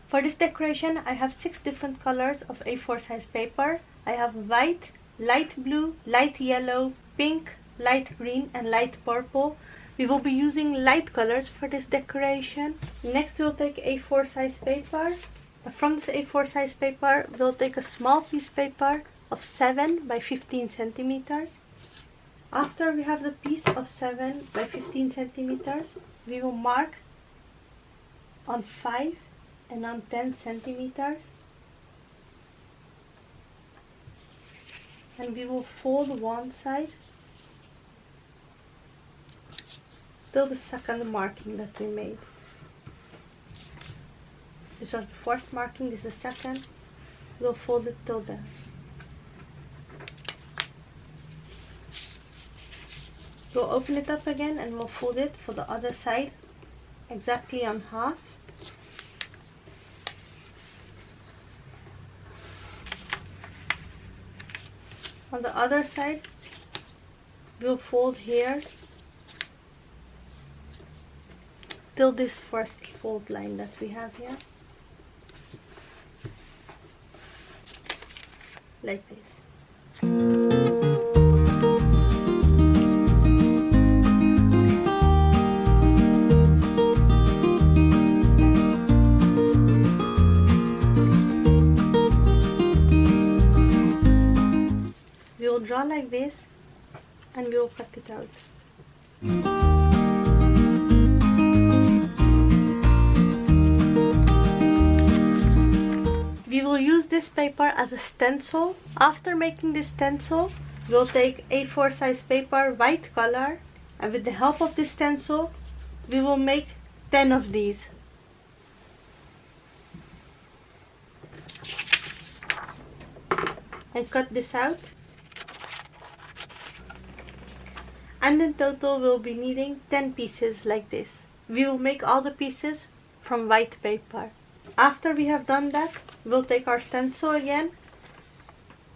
For this decoration, I have 6 different colors of A4 size paper. I have white, light blue, light yellow, pink, light green and light purple. We will be using light colors for this decoration. Next we'll take A4 size paper. From this A4 size paper, we'll take a small piece of paper of 7 by 15 centimeters. After we have the piece of 7 by 15 centimeters, we will mark on 5 and on 10 centimeters. And we will fold one side till the second marking that we made. This was the first marking, this is the second. We'll fold it till there. We'll open it up again and we'll fold it for the other side exactly on half. On the other side, we'll fold here till this first fold line that we have here, like this. We will draw like this and we will cut it out. We will use this paper as a stencil. After making this stencil, we'll take A4 size paper, white color, and with the help of this stencil, we will make 10 of these. And cut this out. And in total we'll be needing 10 pieces like this. We will make all the pieces from white paper. After we have done that, we'll take our stencil again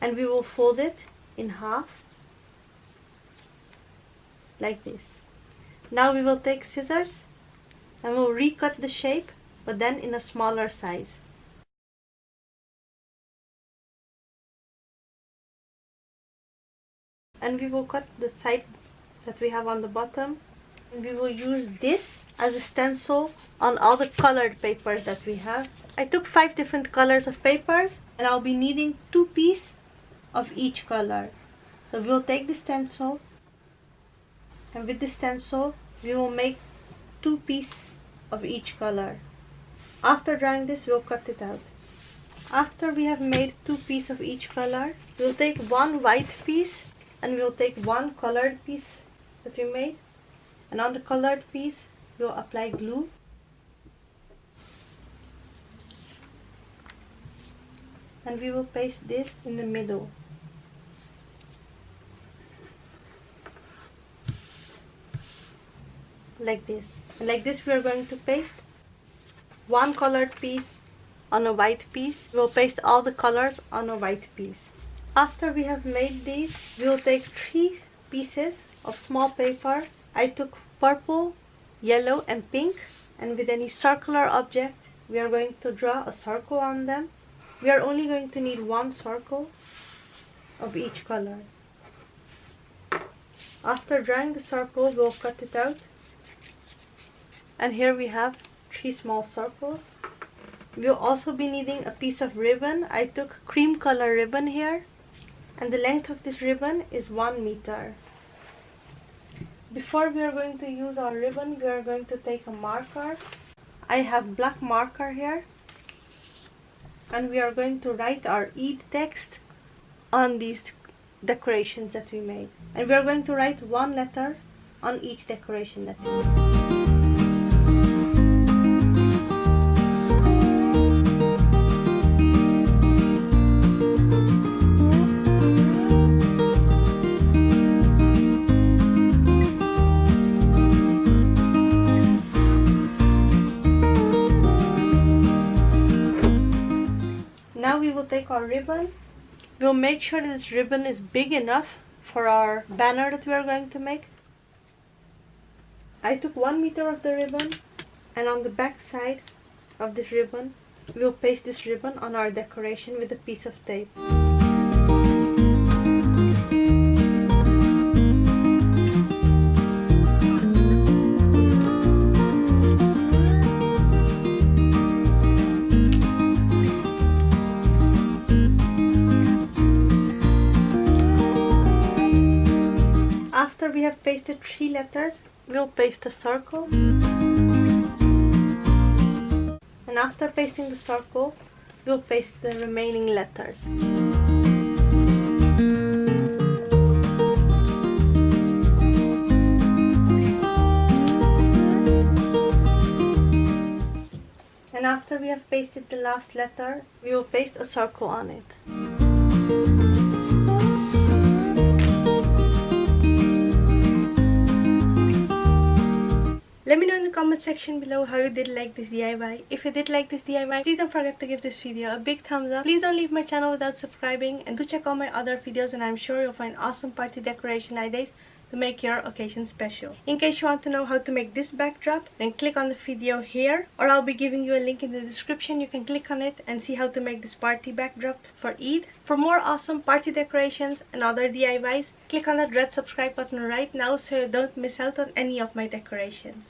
and we will fold it in half like this. Now we will take scissors and we'll recut the shape, but then in a smaller size. And we will cut the side that we have on the bottom, and we will use this as a stencil on all the colored papers that we have. I took 5 different colors of papers and I'll be needing 2 pieces of each color. So we'll take the stencil and with the stencil we will make 2 pieces of each color. After drying this, we'll cut it out. After we have made 2 pieces of each color, we'll take 1 white piece and we'll take 1 colored piece that we made, and on the colored piece we'll apply glue. And we will paste this in the middle. Like this. And like this we are going to paste 1 colored piece on a white piece. We will paste all the colors on a white piece. After we have made these, we will take 3 pieces of small paper. I took purple, yellow and pink, and with any circular object we are going to draw a circle on them. We are only going to need 1 circle of each color. After drawing the circle, we'll cut it out, and here we have 3 small circles. We'll also be needing a piece of ribbon. I took cream color ribbon here, and the length of this ribbon is 1 meter. Before we are going to use our ribbon, we are going to take a marker. I have black marker here, and we are going to write our Eid text on these decorations that we made. And we are going to write 1 letter on each decoration that we made. Now we will take our ribbon. We'll make sure that this ribbon is big enough for our banner that we are going to make. I took 1 meter of the ribbon, and on the back side of this ribbon we'll paste this ribbon on our decoration with a piece of tape. After we have pasted 3 letters, we'll paste a circle. And after pasting the circle, we'll paste the remaining letters. And after we have pasted the last letter, we will paste a circle on it. Let me know in the comment section below how you did like this DIY. If you did like this DIY, please don't forget to give this video a big thumbs up. Please don't leave my channel without subscribing, and do check out my other videos, and I'm sure you'll find awesome party decoration ideas to make your occasion special. In case you want to know how to make this backdrop, then click on the video here, or I'll be giving you a link in the description. You can click on it and see how to make this party backdrop for Eid. For more awesome party decorations and other DIYs, click on that red subscribe button right now so you don't miss out on any of my decorations.